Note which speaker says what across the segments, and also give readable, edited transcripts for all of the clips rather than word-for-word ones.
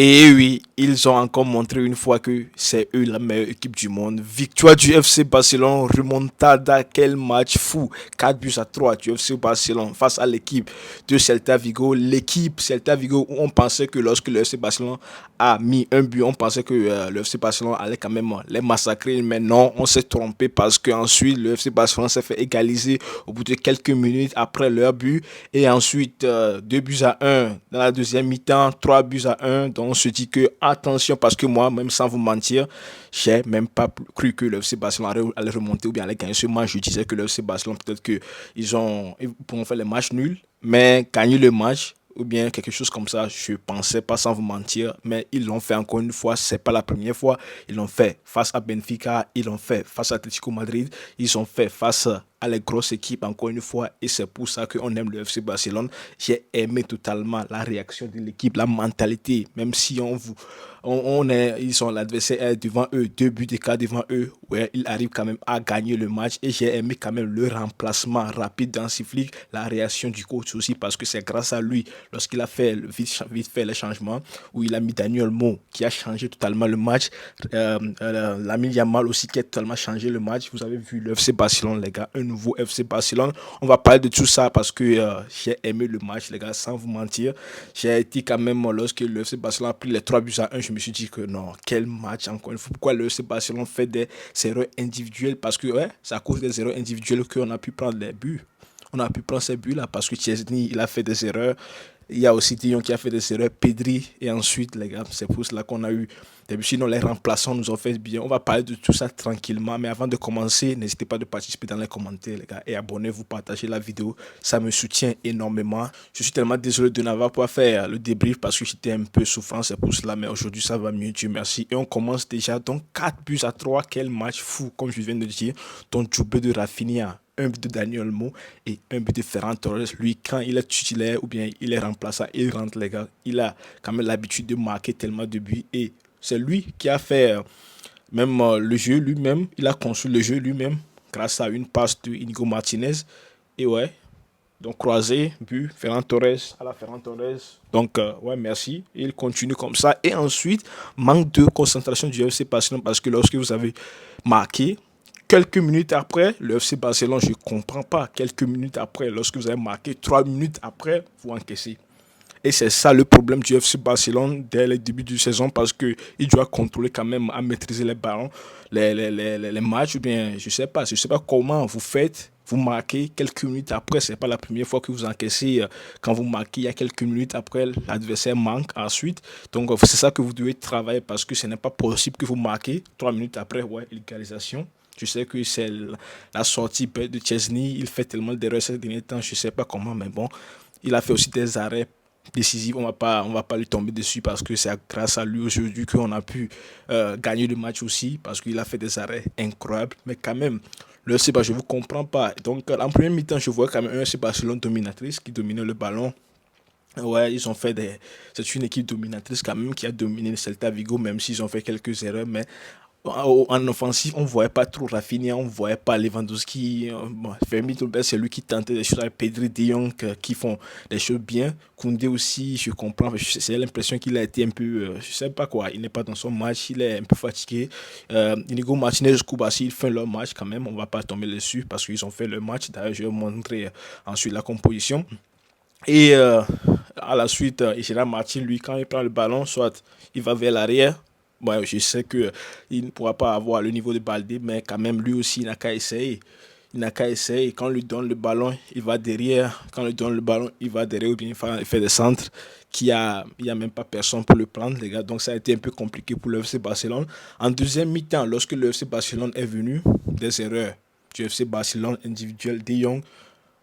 Speaker 1: Et oui, ils ont encore montré une fois que c'est eux la meilleure équipe du monde. Victoire du FC Barcelone, remontada, quel match fou. 4 buts à 3 du FC Barcelone face à l'équipe de Celta Vigo. L'équipe Celta Vigo où on pensait que lorsque le FC Barcelone a mis un but, on pensait que le FC Barcelone allait quand même les massacrer. Mais non, on s'est trompé parce qu'ensuite le FC Barcelone s'est fait égaliser au bout de quelques minutes après leur but. Et ensuite, 2 buts à un dans la deuxième mi-temps, 3 buts à un. Donc on se dit que attention, parce que moi, même sans vous mentir, j'ai même pas cru que le FC Barcelone allait remonter ou bien allait gagner ce match. Je disais que le FC Barcelone, peut-être ils pourront faire les matchs nuls, mais gagner le match ou bien quelque chose comme ça, je pensais pas sans vous mentir, mais ils l'ont fait encore une fois, c'est pas la première fois, ils l'ont fait face à Benfica, ils l'ont fait face à Atlético Madrid, ils ont fait face à les grosses équipes encore une fois et c'est pour ça qu'on aime le FC Barcelone. J'ai aimé totalement la réaction de l'équipe, la mentalité, même si ils sont l'adversaire devant eux, 2 buts d'écart devant eux, ouais, ils arrivent quand même à gagner le match et j'ai aimé quand même le remplacement rapide d'Hansi, la réaction du coach aussi parce que c'est grâce à lui lorsqu'il a fait vite fait les changements où il a mis Daniel Mo qui a changé totalement le match, Lamine Yamal aussi qui a totalement changé le match. Vous avez vu le FC Barcelone les gars, un nouveau FC Barcelone. On va parler de tout ça parce que j'ai aimé le match les gars sans vous mentir. J'ai été quand même lorsque le FC Barcelone a pris les 3 buts à un, je me suis dit que non, quel match encore une fois. Pourquoi le FC Barcelone fait des erreurs individuelles? Parce que ouais, c'est à cause des erreurs individuelles qu'on a pu prendre les buts. On a pu prendre ces buts là parce que Chesney il a fait des erreurs. Il y a aussi Dion qui a fait des erreurs, Pedri, et ensuite, les gars, c'est pour cela qu'on a eu des buts. Sinon, les remplaçants nous ont fait bien. On va parler de tout ça tranquillement, mais avant de commencer, n'hésitez pas de participer dans les commentaires, les gars, et abonnez-vous, partagez la vidéo. Ça me soutient énormément. Je suis tellement désolé de n'avoir pas fait le débrief parce que j'étais un peu souffrant, c'est pour cela, mais aujourd'hui, ça va mieux, Dieu merci. Et on commence déjà, donc 4 buts à 3, quel match fou, comme je viens de le dire. Donc, Djoubé de Rafinha, un but de Daniel Mo et un but de Ferran Torres. Lui, quand il est titulaire ou bien il est remplaçant, il rentre, les gars. Il a quand même l'habitude de marquer tellement de buts. Et c'est lui qui a fait même le jeu lui-même. Il a conçu le jeu lui-même grâce à une passe de Inigo Martinez. Et ouais, donc croisé, but, Ferran Torres, à la Ferran Torres. Donc ouais, merci. Il continue comme ça. Et ensuite, manque de concentration du FC Barcelone parce que lorsque vous avez marqué, quelques minutes après, le FC Barcelone, je ne comprends pas. Quelques minutes après, lorsque vous avez marqué, 3 minutes après, vous encaissez. Et c'est ça le problème du FC Barcelone dès le début de saison parce qu'il doit contrôler quand même à maîtriser les ballons, les matchs ou bien je sais pas comment vous faites. Vous marquez quelques minutes après, c'est pas la première fois que vous encaissez. Quand vous marquez, il y a quelques minutes après, l'adversaire manque ensuite. Donc c'est ça que vous devez travailler parce que ce n'est pas possible que vous marquez 3 minutes après, ouais, égalisation. Je sais que c'est la sortie de Chesney. Il fait tellement d'erreurs ces derniers temps. Je ne sais pas comment, mais bon. Il a fait aussi des arrêts décisifs. On va pas lui tomber dessus parce que c'est grâce à lui aujourd'hui qu'on a pu gagner le match aussi parce qu'il a fait des arrêts incroyables. Mais quand même, le FC je ne vous comprends pas. Donc, en premier mi-temps, je vois quand même un FC Barcelone dominatrice qui dominait le ballon. Ouais, ils ont fait des. C'est une équipe dominatrice quand même qui a dominé le Celta Vigo, même s'ils ont fait quelques erreurs. Mais en offensive, on ne voyait pas trop Rafinha, on ne voyait pas Lewandowski. Bon, Fermi Tolbert, c'est lui qui tentait des choses avec Pedri De Jong qui font des choses bien. Koundé aussi, je comprends. C'est l'impression qu'il a été un peu. Je ne sais pas quoi, il n'est pas dans son match, il est un peu fatigué. Inigo Martinez, Koubassi, ils font leur match quand même. On ne va pas tomber dessus parce qu'ils ont fait le match. D'ailleurs, je vais vous montrer ensuite la composition. Et à la suite, Gérard Martin, lui, quand il prend le ballon, soit il va vers l'arrière. Bon, je sais qu'il ne pourra pas avoir le niveau de Baldé, mais quand même, lui aussi, il n'a qu'à essayer. Il n'a qu'à essayer. Quand on lui donne le ballon, il va derrière. Quand on lui donne le ballon, il va derrière ou bien il fait des centres. Il n'y a même pas personne pour le prendre, les gars. Donc, ça a été un peu compliqué pour le FC Barcelone. En deuxième mi-temps, lorsque le FC Barcelone est venu, des erreurs du FC Barcelone individuel, De Jong,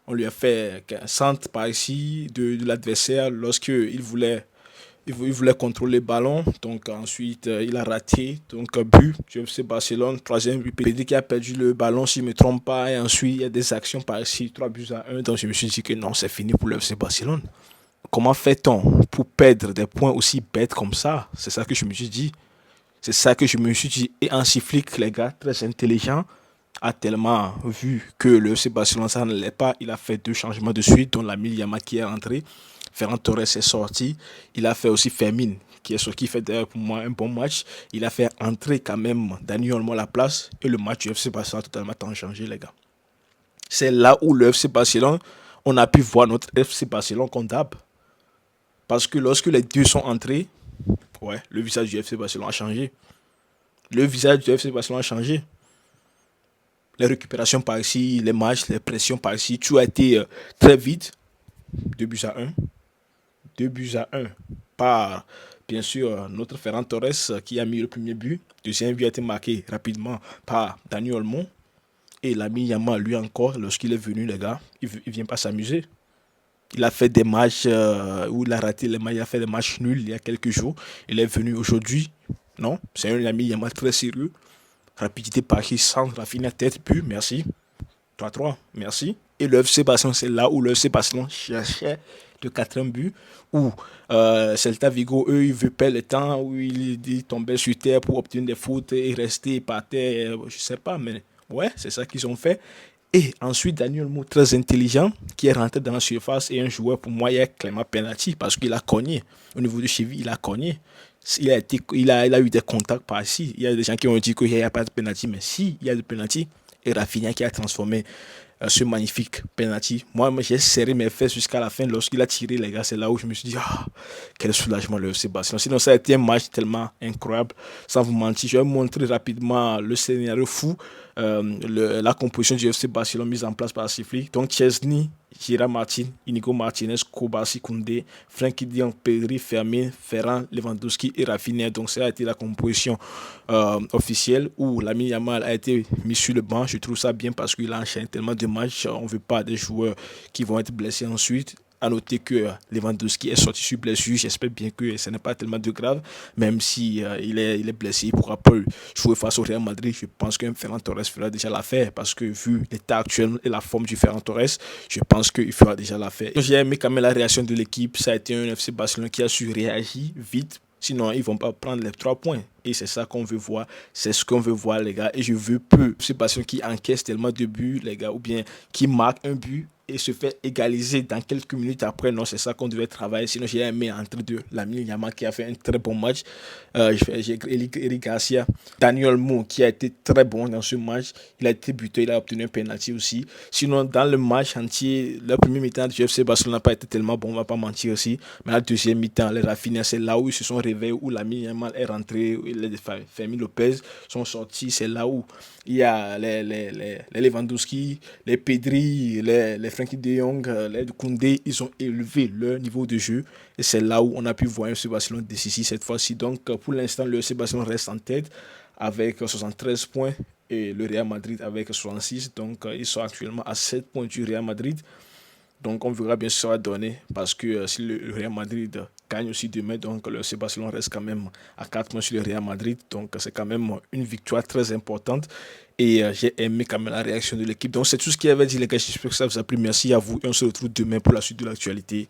Speaker 1: on lui a fait un centre par ici de l'adversaire lorsqu'il voulait contrôler le ballon. Donc ensuite, il a raté. Donc but, FC Barcelone, troisième but. Pedri qui a perdu le ballon, si je ne me trompe pas. Et ensuite, il y a des actions par ici, 3 buts à un. Donc je me suis dit que non, c'est fini pour le FC Barcelone. Comment fait-on pour perdre des points aussi bêtes comme ça? C'est ça que je me suis dit. C'est ça que je me suis dit. Et Hansi Flick, les gars, très intelligent, a tellement vu que le FC Barcelone, ça ne l'est pas. Il a fait 2 changements de suite, dont la Yamal qui est rentré. Ferran Torres est sorti. Il a fait aussi Fermin qui fait d'ailleurs pour moi un bon match. Il a fait entrer quand même Dani Olmo à la place et le match du FC Barcelone a totalement changé, les gars. C'est là où le FC Barcelone, on a pu voir notre FC Barcelone comptable. Parce que lorsque les deux sont entrés, ouais, le visage du FC Barcelone a changé. Le visage du FC Barcelone a changé. Les récupérations par ici, les matchs, les pressions par ici, tout a été très vite. 2 buts à 1. 2 buts à 1 par, bien sûr, notre Ferran Torres qui a mis le premier but. Le deuxième but a été marqué rapidement par Dani Olmo. Et l'ami Yamal, lui encore, lorsqu'il est venu, les gars, il vient pas s'amuser. Il a fait des matchs où il a raté les matchs, il a fait des matchs nuls il y a quelques jours. Il est venu aujourd'hui. Non, c'est un ami Yamal très sérieux. Rapidité par qui centre, Rafinha tête, but, merci. 3-3, merci. Et le FC Barcelone, c'est là où le FC Barcelone cherchait le quatrième but, où Celta Vigo, eux, ils veulent perdre le temps, où ils tombaient sur terre pour obtenir des fautes et rester par terre, je sais pas, mais ouais, c'est ça qu'ils ont fait. Et ensuite, Daniel Mou, très intelligent, qui est rentré dans la surface et un joueur, pour moi, il a clairement penalty parce qu'il a cogné. Au niveau du cheville, il a cogné. Il a eu des contacts par ici. Il y a des gens qui ont dit qu'il n'y a pas de penalty, mais si, il y a de penalty. Et Rafinha qui a transformé ce magnifique penalty. Moi, j'ai serré mes fesses jusqu'à la fin. Lorsqu'il a tiré, les gars, c'est là où je me suis dit, ah, quel soulagement le FC Barcelone. Sinon, ça a été un match tellement incroyable. Sans vous mentir, je vais vous montrer rapidement le scénario fou, la composition du FC Barcelone mise en place par Sifri. Donc, Chesney, Gira Martin, Inigo Martinez, Kobasi Koundé, Frenkie de Jong, Pedri, Fermin, Ferran, Lewandowski et Rafinha. Donc ça a été la composition officielle où Lamine Yamal a été mis sur le banc. Je trouve ça bien parce qu'il a enchaîné tellement de matchs. On ne veut pas des joueurs qui vont être blessés ensuite. À noter que Lewandowski est sorti sur blessure. J'espère bien que ce n'est pas tellement de grave. Même si il est blessé, il ne pourra pas jouer face au Real Madrid. Je pense qu'un Ferran Torres fera déjà l'affaire. Parce que vu l'état actuel et la forme du Ferran Torres, je pense qu'il fera déjà l'affaire. J'ai aimé quand même la réaction de l'équipe. Ça a été un FC Barcelone qui a su réagir vite. Sinon, ils ne vont pas prendre les 3 points. Et c'est ça qu'on veut voir. C'est ce qu'on veut voir, les gars. Et je veux peu. C'est Barcelone qui encaisse tellement de buts, les gars, ou bien qui marque un but et se fait égaliser dans quelques minutes après. Non, c'est ça qu'on devait travailler. Sinon, j'ai aimé entre deux Lamine Yamal qui a fait un très bon match. J'ai Eric Garcia, Daniel Mo qui a été très bon dans ce match. Il a été buteur, il a obtenu un penalty aussi. Sinon, dans le match entier, le premier mi-temps du FC Barcelone n'a pas été tellement bon, on ne va pas mentir aussi. Mais la deuxième mi-temps, les Rafinha, c'est là où ils se sont réveillés, où Lamine Yamal est rentré, les Fermin Lopez sont sortis. C'est là où il y a les Lewandowski, les Pedri, les Frenkie de Jong, les Koundé, ils ont élevé leur niveau de jeu. Et c'est là où on a pu voir un FC Barcelone décisif cette fois-ci. Donc, pour l'instant, le FC Barcelone reste en tête avec 73 points et le Real Madrid avec 66. Donc, ils sont actuellement à 7 points du Real Madrid. Donc, on verra bien ce que ça va donner parce que si le Real Madrid gagne aussi demain, donc le FC Barcelone reste quand même à 4 points sur le Real Madrid. Donc, c'est quand même une victoire très importante. Et j'ai aimé quand même la réaction de l'équipe. Donc, c'est tout ce qu'il y avait dit, les gars. J'espère que ça vous a plu. Merci à vous et on se retrouve demain pour la suite de l'actualité.